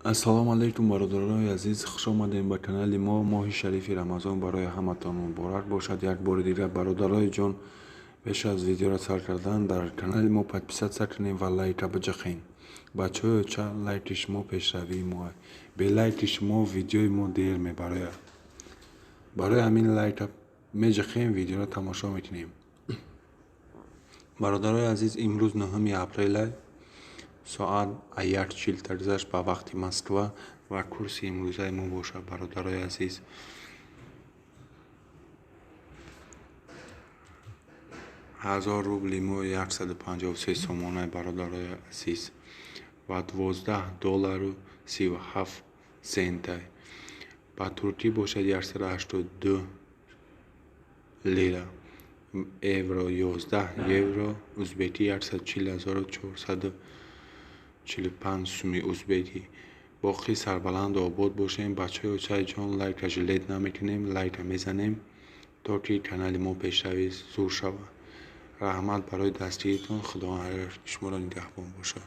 ассалому алайкум бародарои азиз, хуш омадем ба канали мо. моҳи шарифи рамазон барои ҳаматон муборак бошад. Як бори дигар бародарои ҷон, пеш аз видеоро сар кардан дар канали мо подписатсия кунем ва лайка баҷахем. бачаҳои ча лайки шумо пешравии мо, бе лайки шумо видеои мо дер мебарояд. барои ҳамин лайка меҷахем, видеоро тамошо мекунем. бародарои азиз, имрӯз 9 апрел соат 1:40 гузашт ба вақти Москва ва курси имрӯзаи мо бошад. бародарои азиз, 1000 рубли мо 153 сомона. бародарои азиз, ва $12.37. ба туркӣ бошад 182 лира, евро 11 евро, узбекӣ 140,445 сумӣ узбекӣ. боқӣ сарбаланду обод бошем. бачаҳои чаи ҷон, лайка жилет намекунем, лайка мезанем то ки канали мо пешравӣ зуд шавад. раҳмат барои дастгиритон. худованд шуморо нигаҳбон бошад.